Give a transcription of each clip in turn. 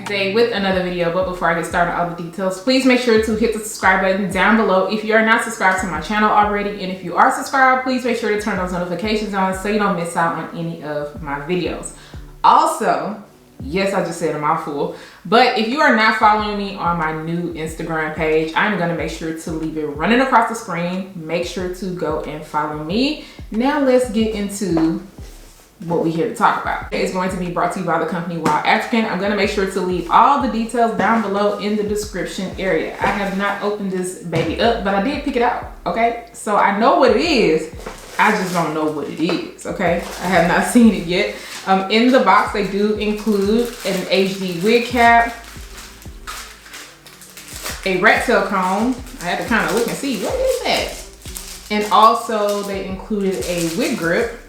today with another video. But before I get started on all the details, please make sure to hit the subscribe button down below if you are not subscribed to my channel already, and if you are subscribed, please make sure to turn those notifications on so you don't miss out on any of my videos. Also, yes, I just said a mouthful, but if you are not following me on my new Instagram page, I'm gonna make sure to leave it running across the screen. Make sure to go and follow me. Now let's get into what we're here to talk about. It's going to be brought to you by the company WowAfrican. I'm gonna make sure to leave all the details down below in the description area. I have not opened this baby up, but I did pick it out, okay? So I know what it is, I just don't know what it is, okay? I have not seen it yet. In the box, they do include an HD wig cap, a rat tail comb. I had to kind of look and see, what is that? And also they included a wig grip.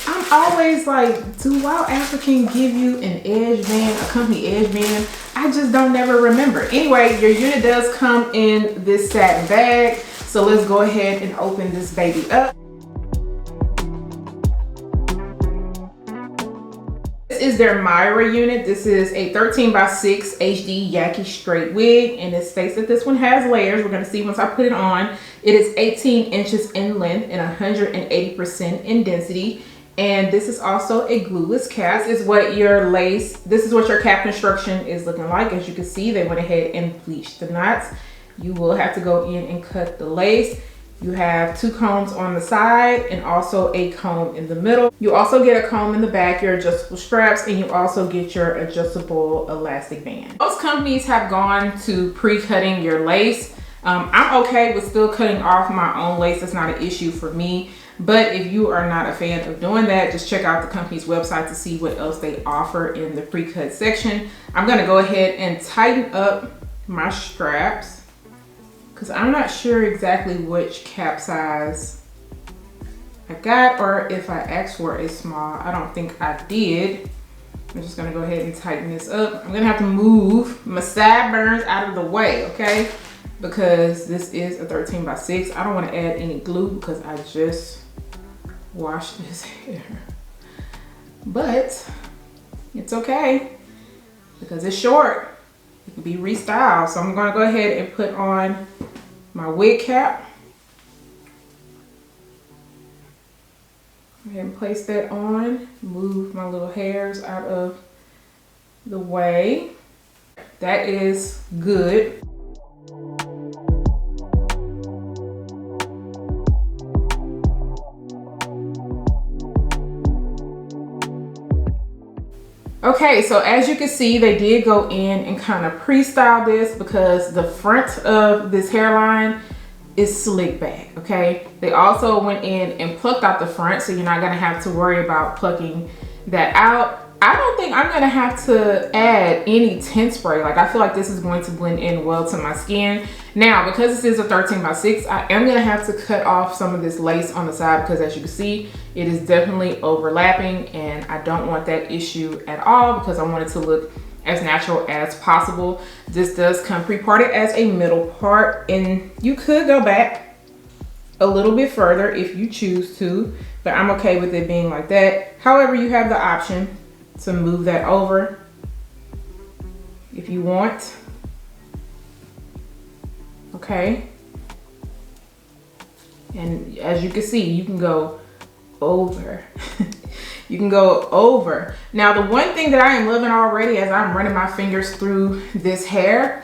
I'm always like, do WowAfrican give you an edge band, a company edge band? I just don't never remember. Anyway, your unit does come in this satin bag. So let's go ahead and open this baby up. This is their Mayra unit. This is a 13x6 HD Yaki straight wig, and it states that this one has layers. We're gonna see once I put it on. It is 18 inches in length and 180% in density. And this is also a glueless cap. This is what your lace, this is what your cap construction is looking like. As you can see, they went ahead and bleached the knots. You will have to go in and cut the lace. You have 2 combs on the side and also a comb in the middle. You also get a comb in the back, your adjustable straps, and you also get your adjustable elastic band. Most companies have gone to pre-cutting your lace. I'm okay with still cutting off my own lace. That's not an issue for me. But if you are not a fan of doing that, just check out the company's website to see what else they offer in the pre-cut section. I'm gonna go ahead and tighten up my straps, because I'm not sure exactly which cap size I got, or if I asked for a small. I don't think I did. I'm just gonna go ahead and tighten this up. I'm gonna have to move my sideburns out of the way, okay? Because this is a 13x6. I don't wanna add any glue because I just washed this hair. But it's okay because it's short. It can be restyled. So I'm gonna go ahead and put on my wig cap. Go ahead and place that on. Move my little hairs out of the way. That is good. Okay, so as you can see, they did go in and kind of pre-style this because the front of this hairline is slick back, okay? They also went in and plucked out the front, so you're not gonna have to worry about plucking that out. I don't think I'm gonna have to add any tint spray. Like, I feel like this is going to blend in well to my skin. Now, because this is a 13x6, I am gonna have to cut off some of this lace on the side because, as you can see, it is definitely overlapping, and I don't want that issue at all because I want it to look as natural as possible. This does come pre-parted as a middle part, and you could go back a little bit further if you choose to, but I'm okay with it being like that. However, you have the option to move that over if you want. Okay, and as you can see, you can go over. You can go over. Now, the one thing that I am loving already as I'm running my fingers through this hair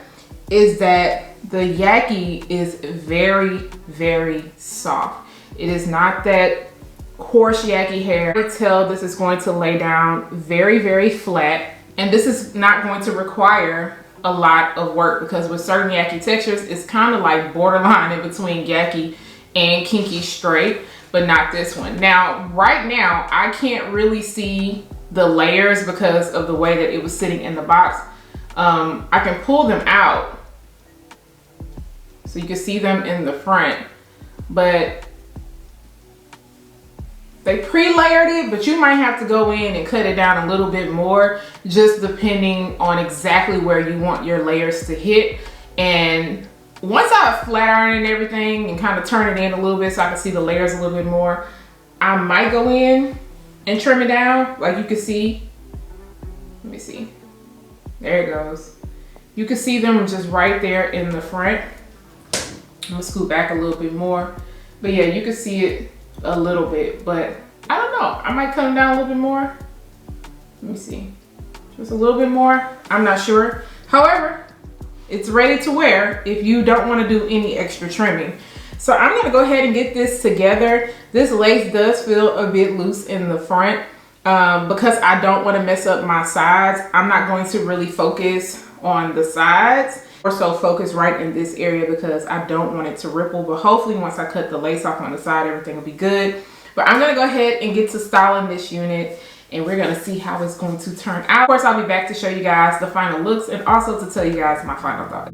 is that the Yaki is very, very soft. It is not that coarse Yaki hair. I can tell this is going to lay down very, very flat, and this is not going to require a lot of work because with certain Yaki textures, it's kind of like borderline in between Yaki and kinky straight, but not this one. Now, right now, I can't really see the layers because of the way that it was sitting in the box. I can pull them out so you can see them in the front, but they pre-layered it, but you might have to go in and cut it down a little bit more, just depending on exactly where you want your layers to hit. And once I flat iron and everything and kind of turn it in a little bit so I can see the layers a little bit more, I might go in and trim it down. Like you can see, Let me see. There it goes. You can see them just right there in the front. I'm gonna scoot back a little bit more. But yeah, you can see it a little bit, but I don't know. I might cut them down a little bit more. Let me see. Just a little bit more. I'm not sure. However, it's ready to wear if you don't want to do any extra trimming. So I'm gonna go ahead and get this together. This lace does feel a bit loose in the front because I don't want to mess up my sides. I'm not going to really focus on the sides, or so focus right in this area because I don't want it to ripple. But hopefully once I cut the lace off on the side, everything will be good. But I'm gonna go ahead and get to styling this unit, and we're gonna see how it's going to turn out. Of course, I'll be back to show you guys the final looks and also to tell you guys my final thoughts.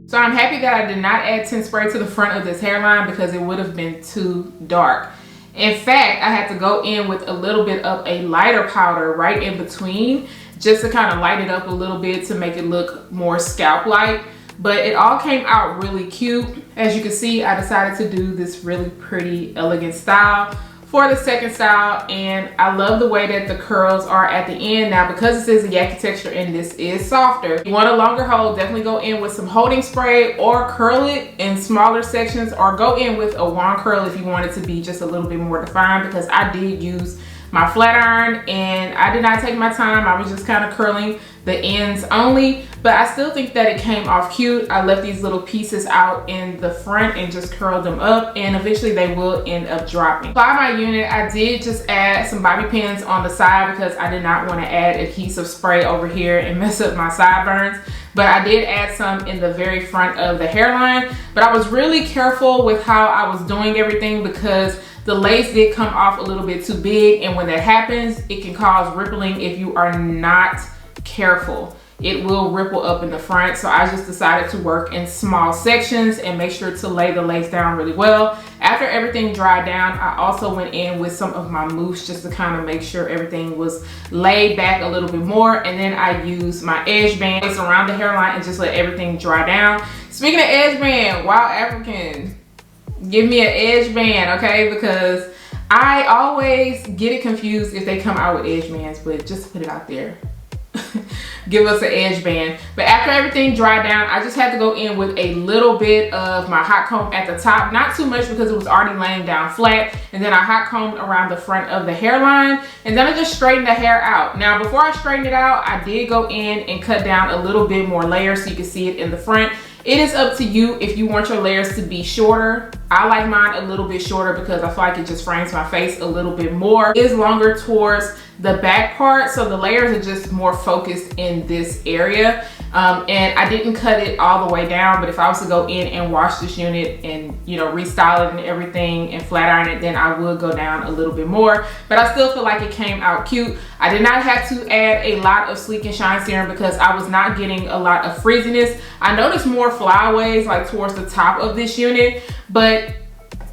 So I'm happy that I did not add tint spray to the front of this hairline because it would have been too dark. In fact, I had to go in with a little bit of a lighter powder right in between just to kind of light it up a little bit to make it look more scalp-like. But it all came out really cute. As you can see, I decided to do this really pretty, elegant style for the second style, and I love the way that the curls are at the end. Now, because this is a Yaki texture and this is softer, if you want a longer hold, definitely go in with some holding spray or curl it in smaller sections, or go in with a wand curl if you want it to be just a little bit more defined, because I did use my flat iron and I did not take my time. I was just kind of curling the ends only, but I still think that it came off cute. I left these little pieces out in the front and just curled them up, and eventually they will end up dropping. Apply my unit, I did just add some bobby pins on the side because I did not want to add adhesive spray over here and mess up my sideburns. But I did add some in the very front of the hairline. But I was really careful with how I was doing everything because the lace did come off a little bit too big, and when that happens, it can cause rippling if you are not careful. it will ripple up in the front. So I just decided to work in small sections and make sure to lay the lace down really well. After everything dried down, I also went in with some of my mousse just to kind of make sure everything was laid back a little bit more. And then I used my edge band around the hairline and just let everything dry down. Speaking of edge band, WowAfrican, give me an edge band, okay? Because I always get it confused if they come out with edge bands, but just to put it out there, give us an edge band. But after everything dried down, I just had to go in with a little bit of my hot comb at the top, not too much because it was already laying down flat. And then I hot combed around the front of the hairline, and then I just straightened the hair out. Now, before I straightened it out, I did go in and cut down a little bit more layers so you can see it in the front. It is up to you if you want your layers to be shorter. I like mine a little bit shorter because I feel like it just frames my face a little bit more. It is longer towards the back part, so the layers are just more focused in this area. And I didn't cut it all the way down, but if I was to go in and wash this unit and, you know, restyle it and everything and flat iron it, then I would go down a little bit more. But I still feel like it came out cute. I did not have to add a lot of Sleek and Shine serum because I was not getting a lot of frizziness. I noticed more flyaways like towards the top of this unit, but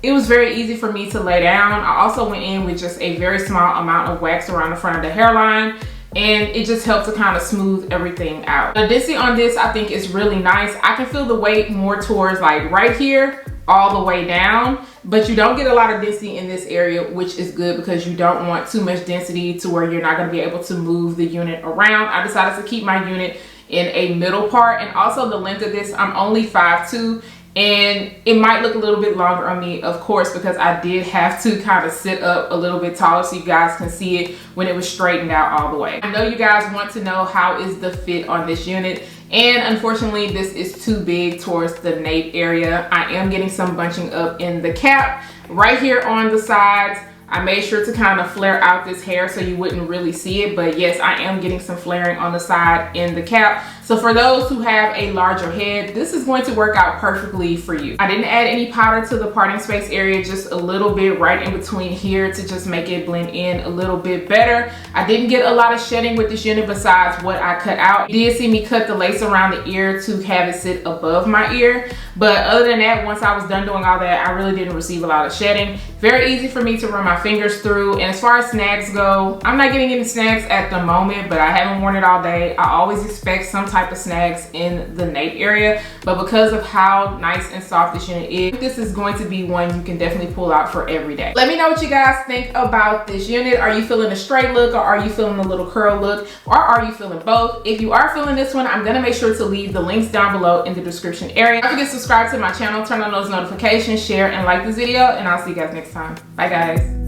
it was very easy for me to lay down. I also went in with just a very small amount of wax around the front of the hairline, and it just helped to kind of smooth everything out. The density on this I think is really nice. I can feel the weight more towards like right here all the way down, but you don't get a lot of density in this area, which is good because you don't want too much density to where you're not going to be able to move the unit around. I decided to keep my unit in a middle part, and also the length of this, I'm only 5'2", and it might look a little bit longer on me, of course, because I did have to kind of sit up a little bit taller so you guys can see it when it was straightened out all the way. I know you guys want to know how is the fit on this unit, and unfortunately this is too big towards the nape area. I am getting some bunching up in the cap right here on the sides. I made sure to kind of flare out this hair so you wouldn't really see it, but yes, I am getting some flaring on the side in the cap. So for those who have a larger head, this is going to work out perfectly for you. I didn't add any powder to the parting space area, just a little bit right in between here to just make it blend in a little bit better. I didn't get a lot of shedding with this unit besides what I cut out. You did see me cut the lace around the ear to have it sit above my ear, but other than that, once I was done doing all that, I really didn't receive a lot of shedding. Very easy for me to run my fingers through, and as far as snags go, I'm not getting any snags at the moment, but I haven't worn it all day. I always expect some type of snags in the nape area, but because of how nice and soft this unit is, this is going to be one you can definitely pull out for every day. Let me know what you guys think about this unit. Are you feeling a straight look, or are you feeling a little curl look, or are you feeling both? If you are feeling this one, I'm gonna make sure to leave the links down below in the description area. Don't forget to subscribe to my channel, turn on those notifications, share and like this video, and I'll see you guys next time. Bye guys.